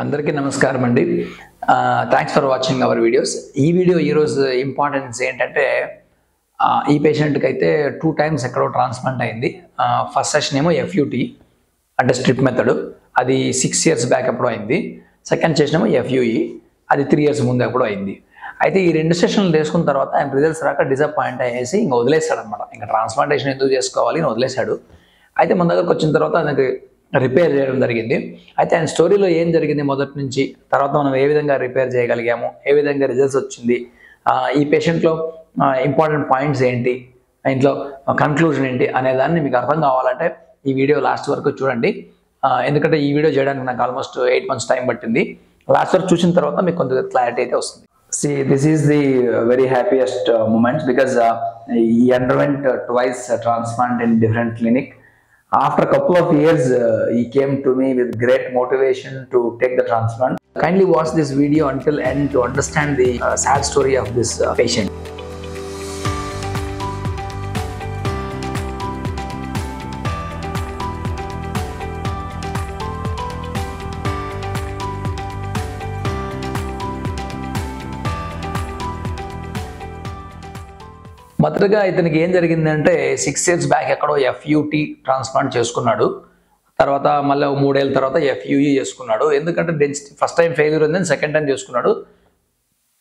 అందరికీ నమస్కారం అండి. Thanks for watching our videos. ఈ వీడియో ఈరోజు ఇంపార్టెన్స్ ఏంటంటే ఈ పేషెంట్కి అయితే 2 times ఎక్కడో ట్రాన్స్ప్లాంట్ అయింది. ఫస్ట్ సెషన్ ఏమో ఎఫ్యూటీ అంటే స్ట్రిప్ మెథడ్, అది 6 years బ్యాక్ ఎప్పుడో అయింది. సెకండ్ సెషన్ ఏమో ఎఫ్యూఈ, అది 3 years ముందు ఎప్పుడో అయింది. అయితే ఈ 2 సెషన్లు చేసుకున్న తర్వాత ఆయన రిజల్ట్స్ రాక డిసప్పాయింట్ అయ్యేసి ఇంకా వదిలేశాడు అనమాట. ఇంకా ట్రాన్స్ప్లాంటేషన్ ఎందుకు చేసుకోవాలి అని వదిలేశాడు. అయితే మన దగ్గరకు వచ్చిన తర్వాత ఆయనకి రిపేర్ చేయడం జరిగింది. అయితే ఆయన స్టోరీలో ఏం జరిగింది మొదటి నుంచి, తర్వాత మనం ఏ విధంగా రిపేర్ చేయగలిగాము, ఏ విధంగా రిజల్ట్స్ వచ్చింది, ఈ పేషెంట్లో ఇంపార్టెంట్ పాయింట్స్ ఏంటి, ఇంట్లో కన్క్లూజన్ ఏంటి అనే దాన్ని మీకు అర్థం కావాలంటే ఈ వీడియో లాస్ట్ వరకు చూడండి. ఎందుకంటే ఈ వీడియో చేయడానికి నాకు ఆల్మోస్ట్ 8 months టైం పట్టింది. లాస్ట్ వరకు చూసిన తర్వాత మీకు కొంత క్లారిటీ అయితే వస్తుంది. See, this is the very happiest moment because he underwent twice transplant in different clinic. After a couple of years, he came to me with great motivation to take the transplant. Kindly watch this video until end to understand the sad story of this patient. మొదటగా ఇతనికి ఏం జరిగిందంటే 6 years back ఎక్కడో FUT transplant చేసుకున్నాడు. తర్వాత మళ్ళీ 3 ఏళ్ళ తర్వాత ఎఫ్యూఈ చేసుకున్నాడు. ఎందుకంటే డెన్సిటీ ఫస్ట్ టైం ఫెయిల్యూర్ ఉందని సెకండ్ టైం చేసుకున్నాడు.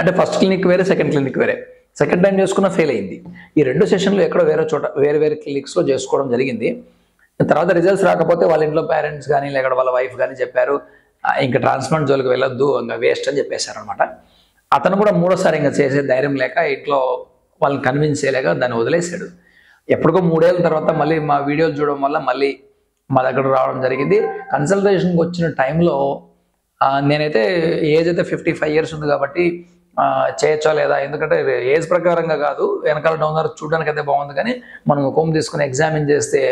అంటే ఫస్ట్ క్లినిక్ వేరే, సెకండ్ క్లినిక్ వేరే. సెకండ్ టైం చేసుకున్న ఫెయిల్ అయింది. ఈ 2 సెషన్లు ఎక్కడో వేరే చోట వేరే క్లినిక్స్లో చేసుకోవడం జరిగింది. తర్వాత రిజల్ట్స్ రాకపోతే వాళ్ళ ఇంట్లో పేరెంట్స్ కానీ లేకపోతే వాళ్ళ వైఫ్ కానీ చెప్పారు, ఇంకా ట్రాన్స్ప్లాంట్ జోలికి వెళ్ళొద్దు, ఇంకా వేస్ట్ అని చెప్పేశారు అనమాట. అతను కూడా మూడోసారి ఇంకా చేసే ధైర్యం లేక ఇంట్లో వాళ్ళని కన్విన్స్ చేయలేక దాన్ని వదిలేశాడు. ఎప్పటికో 3 ఏళ్ళ తర్వాత మళ్ళీ మా వీడియోలు చూడడం వల్ల మళ్ళీ మా దగ్గర రావడం జరిగింది. కన్సల్టేషన్కి వచ్చిన టైంలో నేనైతే ఏజ్ అయితే 55 years ఉంది కాబట్టి చేయొచ్చా లేదా, ఎందుకంటే ఏజ్ ప్రకారంగా కాదు, వెనకాల డౌనర్ చూడడానికి అయితే బాగుంది, కానీ మనం ముఖం తీసుకుని ఎగ్జామిన్ చేస్తే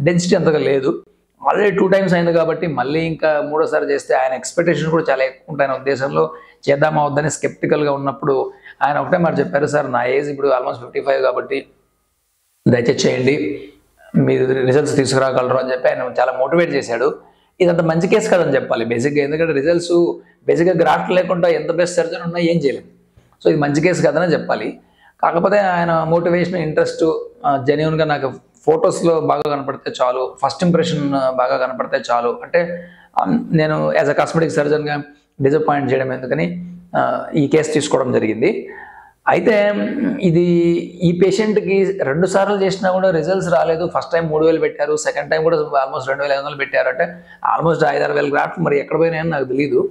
డెన్సిటీ అంతగా లేదు. ఆల్రెడీ 2 times అయింది కాబట్టి మళ్ళీ ఇంకా మూడోసారి చేస్తే ఆయన ఎక్స్పెక్టేషన్ కూడా చాలా ఎక్కువ ఉంటాయని ఉద్దేశంలో చేద్దామా వద్దని స్కెప్టికల్గా ఉన్నప్పుడు ఆయన ఒకటే మాట చెప్పారు, సార్ నా ఏజ్ ఇప్పుడు ఆల్మోస్ట్ 55 కాబట్టి దయచేసి చేయండి, మీరు రిజల్ట్స్ తీసుకురాగలరు అని చెప్పి ఆయన చాలా మోటివేట్ చేశాడు. ఇదంత మంచి కేసు కదని చెప్పాలి బేసిక్గా, ఎందుకంటే రిజల్ట్స్ బేసిక్గా గ్రాఫ్ట్ లేకుండా ఎంత బెస్ట్ సర్జన్ ఉన్నా ఏం చేయలేము. సో ఇది మంచి కేసు కదనే చెప్పాలి. కాకపోతే ఆయన మోటివేషన్, ఇంట్రెస్ట్ జెన్యూన్గా నాకు ఫొటోస్లో బాగా కనపడితే చాలు, ఫస్ట్ ఇంప్రెషన్ బాగా కనపడితే చాలు, అంటే నేను యాజ్ అ కాస్మెటిక్ సర్జన్గా డిసప్పాయింట్ చేయడం ఎందుకని ఈ కేసు తీసుకోవడం జరిగింది. అయితే ఇది ఈ పేషెంట్కి 2 సార్లు చేసినా కూడా రిజల్ట్స్ రాలేదు. ఫస్ట్ టైం 3,000 పెట్టారు, సెకండ్ టైం కూడా ఆల్మోస్ట్ 2,500 పెట్టారు. అంటే ఆల్మోస్ట్ 5-6 గ్రాఫ్ట్ మరి ఎక్కడ పోయినాయని నాకు తెలియదు.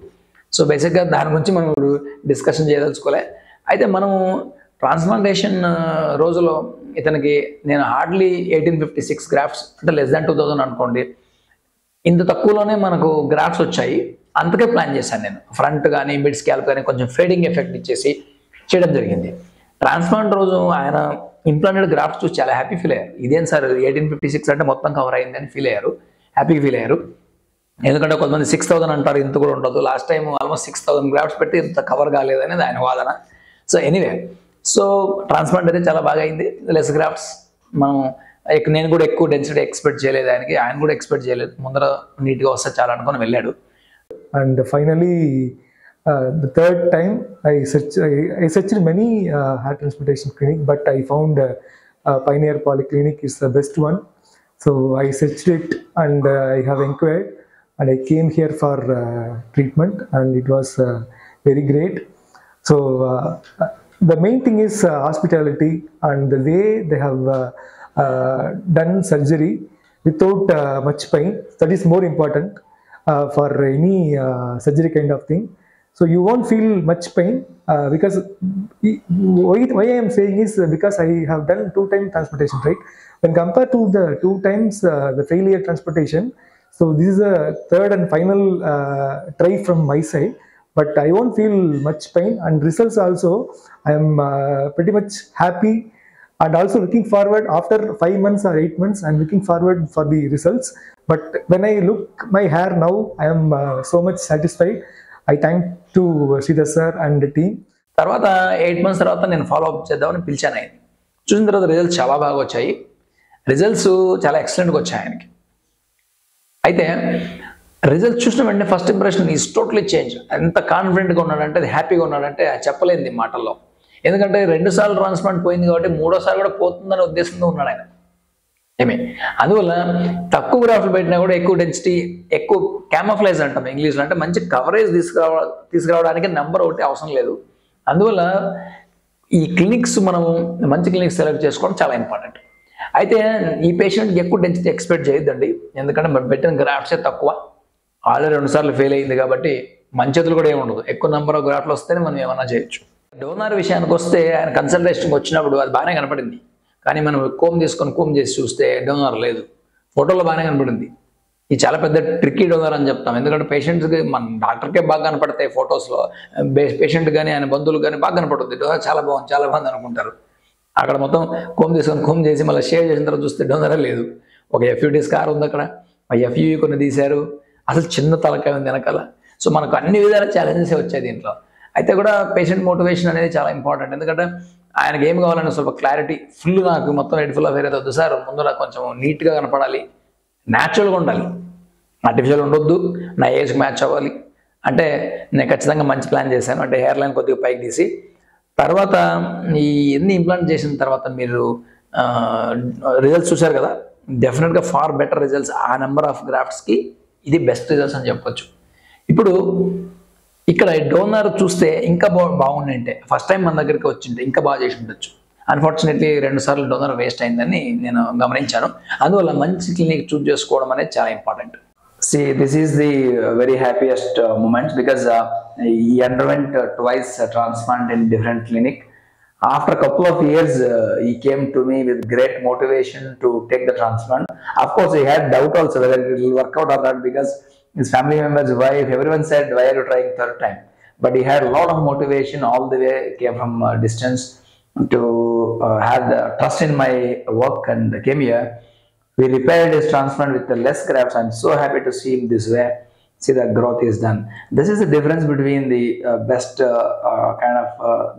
సో బేసిక్గా దాని గురించి మనం డిస్కషన్ చేయదలుచుకోలే. అయితే మనం ట్రాన్స్ప్లాంటేషన్ రోజులో ఇతనికి నేను హార్డ్లీ 1856 గ్రాఫ్ట్స్, అంటే less than 2,000 అనుకోండి, ఇంత తక్కువలోనే మనకు గ్రాఫ్ట్స్ వచ్చాయి. అందుకే ప్లాన్ చేశాను నేను, ఫ్రంట్ కానీ మిడ్ స్కాల్ప్ కానీ కొంచెం ఫేడింగ్ ఎఫెక్ట్ ఇచ్చేసి చేయడం జరిగింది. ట్రాన్స్ప్లాంట్ రోజు ఆయన ఇంప్లాంటెడ్ గ్రాఫ్ట్స్ చూసి చాలా హ్యాపీ ఫీల్ అయ్యారు. ఇదేం సార్ 1856 అంటే మొత్తం కవర్ అయింది అని ఫీల్ అయ్యారు, హ్యాపీగా ఫీల్ అయ్యారు. ఎందుకంటే కొంతమంది 6,000 అంటారు, ఇంత కూడా ఉండదు. లాస్ట్ టైం ఆల్మోస్ట్ 6,000 గ్రాఫ్ట్స్ పెట్టి ఇంత కవర్ కాలేదనేది ఆయన వాదన. సో ఎనీవే, సో ట్రాన్స్ప్లాంట్ అయితే చాలా బాగా అయింది. లెస్ గ్రాఫ్ట్స్ మనం నేను కూడా ఎక్కువ డెన్సిటీ ఎక్స్పెక్ట్ చేయలేదు, ఆయన కూడా ఎక్స్పెక్ట్ చేయలేదు. ముందర నీట్గా వస్తే చాలా అనుకుని వెళ్ళాడు. And finally, the third time I searched many heart transplantation clinic, but I found Pioneer Polyclinic is the best one. So I searched it and I have inquired and I came here for treatment, and it was very great. So the main thing is hospitality and the way they have done surgery without much pain. That is more important for any surgery kind of thing. So you won't feel much pain because why I am saying is because I have done 2 times transplantation, right? When compared to the 2 times the failure transplantation, so this is a third and final try from my side, but I won't feel much pain, and results also I am pretty much happy, and also looking forward after 5 months or 8 months I'm looking forward for the results. But when I look my hair now, I am so much satisfied. I thank to Sridhar sir and the team. తర్వాత 8 months తర్వాత నేను follow up చేద్దామని పిలిచాను. ఆయన చూసిన తర్వాత results చాలా బాగా వచ్చాయి. రిజల్ట్స్ చాలా ఎక్సలెంట్గా వచ్చాయి ఆయనకి. అయితే రిజల్ట్ చూసిన వెంటనే first impression is totally change. ఎంత కాన్ఫిడెంట్గా ఉన్నాడంటే, అది హ్యాపీగా ఉన్నాడంటే చెప్పలేంది మాటల్లో. ఎందుకంటే 2 సార్లు ట్రాన్స్ప్లాంట్ పోయింది కాబట్టి 3వసారి కూడా పోతుందనే ఉద్దేశంతో ఉన్నాడు ఆయన. అందువల్ల తక్కువ గ్రాఫ్లు పెట్టినా కూడా ఎక్కువ డెన్సిటీ, ఎక్కువ క్యామఫ్లైజ్ అంటాం ఇంగ్లీష్లో, అంటే మంచి కవరేజ్ తీసుకురావడానికి నెంబర్ ఒకటి అవసరం లేదు. అందువల్ల ఈ క్లినిక్స్ మనము మంచి క్లినిక్స్ సెలెక్ట్ చేసుకోవడం చాలా ఇంపార్టెంట్. అయితే ఈ పేషెంట్కి ఎక్కువ డెన్సిటీ ఎక్స్పెక్ట్ చేయొద్దండి, ఎందుకంటే మనం పెట్టిన గ్రాఫ్సే తక్కువ. ఆల్రెడీ 2 సార్లు ఫెయిల్ అయింది కాబట్టి మంచితులు కూడా ఏమి ఉండదు. ఎక్కువ నెంబర్ ఆఫ్ గ్రాఫ్లు వస్తేనే మనం ఏమన్నా చేయొచ్చు. డోనర్ విషయానికి వస్తే ఆయన కన్సల్టేషన్కి వచ్చినప్పుడు అది బాగానే కనపడింది, కానీ మనం కోమ్ చేసి చూస్తే డోనర్ లేదు. ఫోటోలో బాగానే కనపడింది. ఇది చాలా పెద్ద ట్రిక్కీ డోనర్ అని చెప్తాం, ఎందుకంటే పేషెంట్స్కి మన డాక్టర్కే బాగా కనపడతాయి ఫొటోస్లో, పేషెంట్ కానీ ఆయన బంధువులు కానీ బాగా కనపడుతుంది. డోనర్ చాలా బాగుంది అనుకుంటారు. అక్కడ మొత్తం కోమ్ చేసి మళ్ళీ షేర్ చేసిన తర్వాత చూస్తే డోనరే లేదు. ఒక FUT స్కార్ ఉంది అక్కడ, FUE కొన్ని తీశారు, అసలు చిన్న తలకాయ ఉంది వెనకాల. సో మనకు అన్ని విధాల ఛాలెంజెస్ వచ్చాయి దీంట్లో. అయితే కూడా పేషెంట్ మోటివేషన్ అనేది చాలా ఇంపార్టెంట్, ఎందుకంటే ఆయనకి ఏం కావాలని ಸ್ವಲ್ಪ క్లారిటీ, ఫుల్ నాకు మొత్తం హెడ్ ఫుల్ ఆఫ్ హెయిర్ అయితే వద్దు సార్, ముందు నాకు కొంచెం నీట్గా కనపడాలి, న్యాచురల్గా ఉండాలి, ఆర్టిఫిషియల్ ఉండొద్దు, నా ఏజ్కి మ్యాచ్ అవ్వాలి అంటే నేను ఖచ్చితంగా మంచి ప్లాన్ చేశాను. అంటే హెయిర్ లైన్ కొద్దిగా పైకి తీసి తర్వాత ఈ ఎన్ని ఇంప్లాంట్ చేసిన తర్వాత మీరు రిజల్ట్స్ చూశారు కదా, డెఫినెట్గా ఫార్ బెటర్ రిజల్ట్స్. ఆ నెంబర్ ఆఫ్ గ్రాఫ్ట్స్కి ఇది బెస్ట్ రిజల్ట్స్ అని చెప్పొచ్చు. ఇప్పుడు ఇక్కడ డోనర్ చూస్తే ఇంకా బాగుండింటే, ఫస్ట్ టైం మన దగ్గరికి వచ్చింటే ఇంకా బాగా చేసి ఉండొచ్చు. అన్ఫార్చునేట్లీ 2 సార్లు డోనర్ వేస్ట్ అయిందని నేను గమనించాను. అందువల్ల మంచి క్లినిక్ చూస్ చేసుకోవడం అనేది చాలా important. See, this is the very happiest moment because he underwent twice transplant in different clinic. After a couple of years, he came to me with great motivation to take the transplant. Of course, he had doubt also whether it will work out or not, because his family members, wife, everyone said, why are you trying third time? But he had a lot of motivation all the way, came from distance to have the trust in my work and came here. We repaired his transplant with the less grafts. I'm so happy to see him this way. See, the growth is done. This is the difference between the best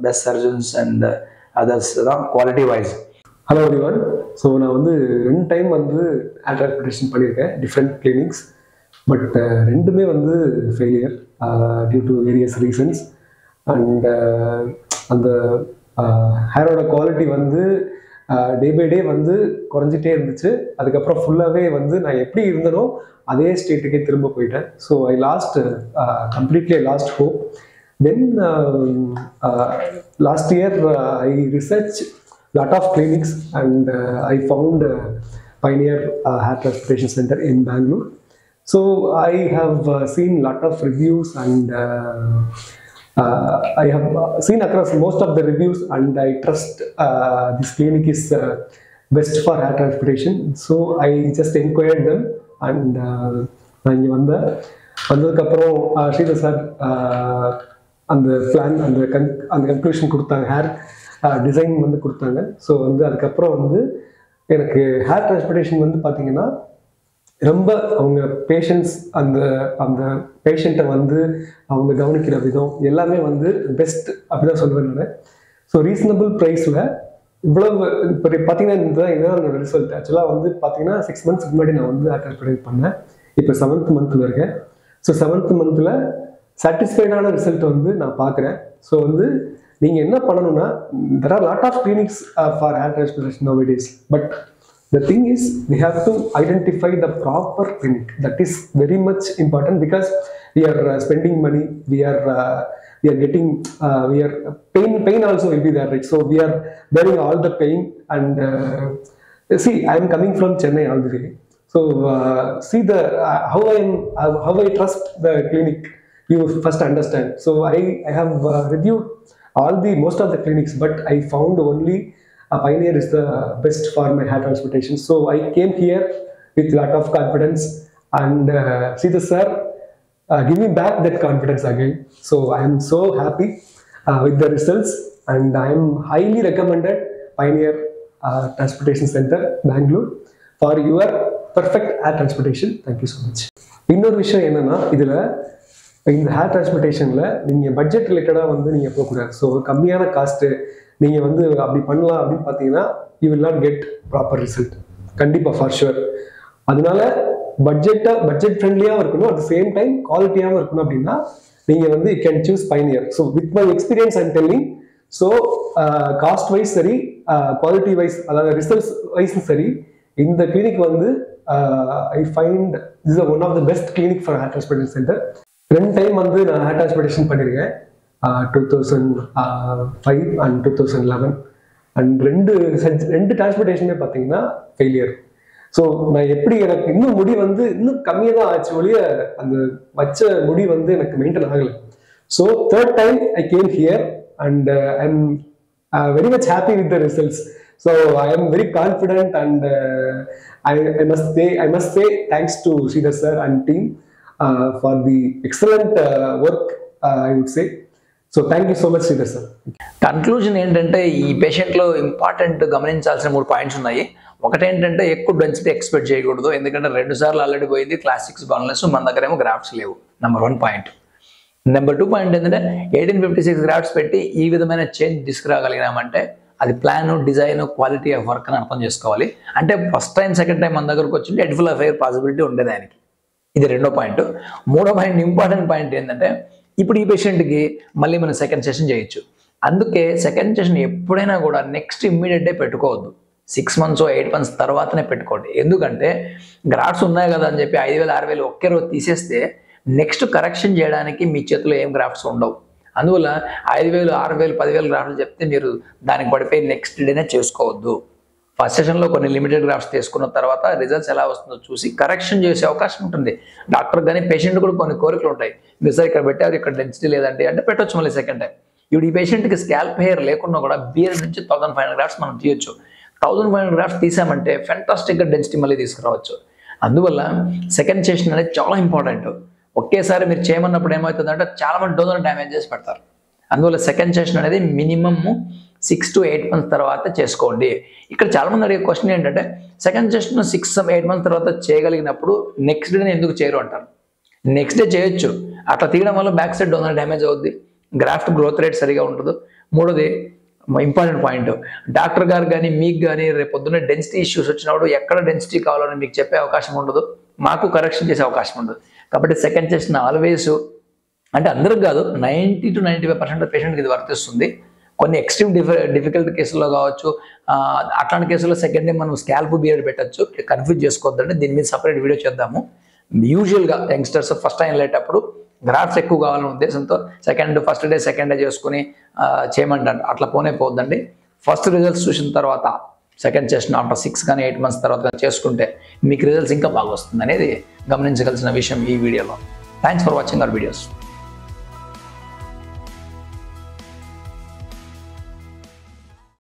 best surgeons and others, quality wise. Hello everyone. So நான் வந்து 2 time வந்து hair transplantation பண்ணியிருக்கேன் different clinics. But ரெண்டுமே வந்து failure due to various reasons. And அந்த ஹேரோட quality வந்து day by day வந்து குறைஞ்சிட்டே இருந்துச்சு. அதுக்கப்புறம் ஃபுல்லாகவே வந்து நான் எப்படி இருந்தனோ அதே ஸ்டேட்டுக்கே திரும்ப போயிட்டேன். So I last hope. Then last year I research lot of clinics and I found Pioneer Hair Transplantation Center in Bangalore. So I have seen lot of reviews and I have seen across most of the reviews and I trust this clinic is best for hair transplantation. So I just inquired them and நான் இங்கே வந்ததுக்கப்புறம் Sridhar sir அந்த plan அந்த conclusion கொடுத்தாங்க, hair design வந்து கொடுத்தாங்க. So வந்து அதுக்கப்புறம் வந்து எனக்கு ஹேர் டிரான்ஸ்பிளான்டேஷன் வந்து பார்த்தீங்கன்னா ரொம்ப அவங்க பேஷண்ட்ஸ் அந்த பேஷண்ட்டை வந்து அவங்க கவனிக்கிற விதம் எல்லாமே வந்து பெஸ்ட் அப்படிதான் சொல்லுவேன் நான். ஸோ ரீசனபிள் ப்ரைஸில் இவ்வளவு இப்போ பார்த்தீங்கன்னா இதுதான் என்னோட ரிசல்ட். ஆக்சுவலாக வந்து பார்த்தீங்கன்னா 6 months முன்னாடி நான் வந்து ஹேர் டிரான்ஸ்பிளான்ட் பண்ணேன். இப்போ 7th month இருக்கேன். ஸோ 7th month சாட்டிஸ்ஃபைடான ரிசல்ட் வந்து நான் பார்க்குறேன். ஸோ வந்து நீங்கள் என்ன பண்ணணும்னா, there are lot of clinics for hair transplantation nowadays, but the thing is we have to identify the proper clinic. That is very much important because we are spending money, we are getting pain also will be there, right? So we are bearing all the pain and see, I am coming from Chennai all the way. So see the how I trust the clinic, you first understand. So I have reviewed most of the clinics, but I found only Pioneer is the best for my hair transplantation. So I came here with lot of confidence and see the sir give me back that confidence again. So I am so happy with the results and I am highly recommended Pioneer Transplantation Center, Bangalore, for your perfect hair transplantation. Thank you so much. இன்னொரு விஷயம் என்னன்னா, இதில் இந்த hair டிரான்ஸ்பிளான்டேஷனில் நீங்கள் budget ரிலேட்டடாக வந்து நீங்கள் போகக்கூடாது. ஸோ கம்மியான காஸ்ட்டு நீங்கள் வந்து அப்படி பண்ணலாம் அப்படின்னு பார்த்தீங்கன்னா you will not get proper result கண்டிப்பாக ஃபார் ஷுவர். அதனால பட்ஜெட் ஃப்ரெண்ட்லியாகவும் இருக்கணும், அட் த சேம் டைம் குவாலிட்டியாகவும் இருக்கணும் அப்படின்னா நீங்கள் வந்து you can choose pioneer. So with my experience I'm telling. So cost wise சரி, குவாலிட்டி வைஸ், அதாவது ரிசல்ட்ஸ் வைஸும் சரி, இந்த கிளினிக் வந்து I find is one of the best clinic for hair transplantation center. 2 time வந்து நான் ஹேர் டிரான்ஸ்பிளான்டேஷன் பண்ணியிருக்கேன், 2005 and 2011. And ரெண்டு டிரான்ஸ்பிளான்டேஷனே பார்த்தீங்கன்னா ஃபெயிலியர். ஸோ நான் எப்படி எனக்கு இன்னும் முடி வந்து இன்னும் கம்மியாக தான் ஆச்சு ஒழிய அந்த வச்ச முடி வந்து எனக்கு மெயின்டைன் ஆகலை. So 3rd time I came here and I'm very much happy with the results. So I am very confident and I must say thanks to Sridhar sir and team for the excellent work, I would say. So thank you so much Sridhar sir. Conclusion ఏంటంటే ఈ పేషెంట్లో important గమనించాల్సిన 3 points ఉన్నాయి. ఒకటేంటంటే ఎక్కువ density expect చేయకూడదు, ఎందుకంటే 2 సార్లు already పోయింది క్లాస్ 6 బాన్లెస్, మన దగ్గర ఏమో గ్రాఫ్ట్స్ లేవు. Number 1 point. నెంబర్ 2 పాయింట్ ఏంటంటే 1856 గ్రాఫ్ట్స్ పెట్టి ఈ విధమైన చేంజ్ తీసుకురాగలిగినామంటే అది plan, design, quality of work అని అర్థం చేసుకోవాలి. అంటే ఫస్ట్ టైం సెకండ్ టైం మన దగ్గరకు వచ్చింది హెడ్ఫుల్ అఫైర్ పాసిబిలిటీ ఉండేది ఆయనకి. ఇది 2వ పాయింట్. 3వ పాయింట్, ఇంపార్టెంట్ పాయింట్ ఏంటంటే ఇప్పుడు ఈ పేషెంట్కి మళ్ళీ మనం సెకండ్ సెషన్ చేయొచ్చు. అందుకే సెకండ్ సెషన్ ఎప్పుడైనా కూడా నెక్స్ట్ ఇమ్మీడియట్ డే పెట్టుకోవద్దు, 6 months 8 months తర్వాతనే పెట్టుకోండి. ఎందుకంటే గ్రాఫ్ట్స్ ఉన్నాయి కదా అని చెప్పి 5,000 6,000 ఒకే రోజు తీసేస్తే నెక్స్ట్ కరెక్షన్ చేయడానికి మీ చేతిలో ఏం గ్రాఫ్ట్స్ ఉండవు. అందువల్ల 5,000 6,000 10,000 గ్రాఫ్ట్లు చెప్తే మీరు దానికి పడిపోయి నెక్స్ట్ డేనే చేసుకోవద్దు. ఫస్ట్ సెషన్లో కొన్ని లిమిటెడ్ గ్రాఫ్ట్స్ తీసుకున్న తర్వాత రిజల్ట్స్ ఎలా వస్తుందో చూసి కరెక్షన్ చేసే అవకాశం ఉంటుంది. డాక్టర్ కానీ పేషెంట్ కూడా కొన్ని కోరికలు ఉంటాయి, మీరు సార్ ఇక్కడ పెట్టారు ఇక్కడ డెన్సిటీ లేదంటే అంటే పెట్టొచ్చు మళ్ళీ సెకండ్ టైం. ఇప్పుడు ఈ పేషెంట్కి స్కాల్ప్ హెయిర్ లేకుండా కూడా బియర్డ్ నుంచి 1500 గ్రాఫ్ట్స్ మనం తీయొచ్చు. 1500 గ్రాఫ్ట్స్ తీసామంటే ఫెంటాస్టిక్గా డెన్సిటీ మళ్ళీ తీసుకురావచ్చు. అందువల్ల సెకండ్ సెషన్ అనేది చాలా ఇంపార్టెంట్. ఒకేసారి మీరు చేయమన్నప్పుడు ఏమవుతుందంటే చాలా మంది డోనర్ డ్యామేజ్ చేసి పెడతారు. అందువల్ల సెకండ్ సెషన్ అనేది మినిమమ్ 6 to 8 months తర్వాత చేసుకోండి. ఇక్కడ చాలా మంది అడిగే క్వశ్చన్ ఏంటంటే సెకండ్ సెషన్ 6 to 8 months తర్వాత చేయగలిగినప్పుడు నెక్స్ట్ డే ఎందుకు చేయరు అంటారు. నెక్స్ట్ డే చేయొచ్చు, అట్లా తీయడం వల్ల బ్యాక్ సైడ్ డోనర్ డ్యామేజ్ అవుద్ది, గ్రాఫ్ట్ గ్రోత్ రేట్ సరిగా ఉండదు. 3వది ఇంపార్టెంట్ పాయింట్, డాక్టర్ గారు కానీ మీకు కానీ రేపు పొద్దున్న డెన్సిటీ ఇష్యూస్ వచ్చినప్పుడు ఎక్కడ డెన్సిటీ కావాలని మీకు చెప్పే అవకాశం ఉండదు, మాకు కరెక్షన్ చేసే అవకాశం ఉండదు. కాబట్టి సెకండ్ సెషన్ ఆల్వేస్, అంటే అందరికి కాదు 90 to 95% పేషెంట్కి ఇది వర్తిస్తుంది. కొన్ని ఎక్స్ట్రీమ్ డిఫికల్ట్ కేసుల్లో కావచ్చు, అట్లాంటి కేసుల్లో సెకండ్ డే మనం స్కాల్ప్ బియర్డ్ పెట్టచ్చు. కన్ఫ్యూజ్ చేసుకోవద్దండి, దీని మీద సపరేట్ వీడియో చేద్దాము. యూజువల్గా యంగ్స్టర్స్ ఫస్ట్ టైం వెళ్ళేటప్పుడు గ్రాఫ్ట్స్ ఎక్కువ కావాలనే ఉద్దేశంతో ఫస్ట్ డే సెకండ్ డే చేసుకుని చేయమంటారు, అట్లా పోవద్దండి. ఫస్ట్ రిజల్ట్స్ చూసిన తర్వాత సెకండ్ సెషన్ ఆఫ్టర్ 6 కానీ 8 months తర్వాత చేసుకుంటే మీకు రిజల్ట్స్ ఇంకా బాగా వస్తుంది అనేది గమనించగలిసిన విషయం ఈ వీడియోలో. Thanks for watching our videos.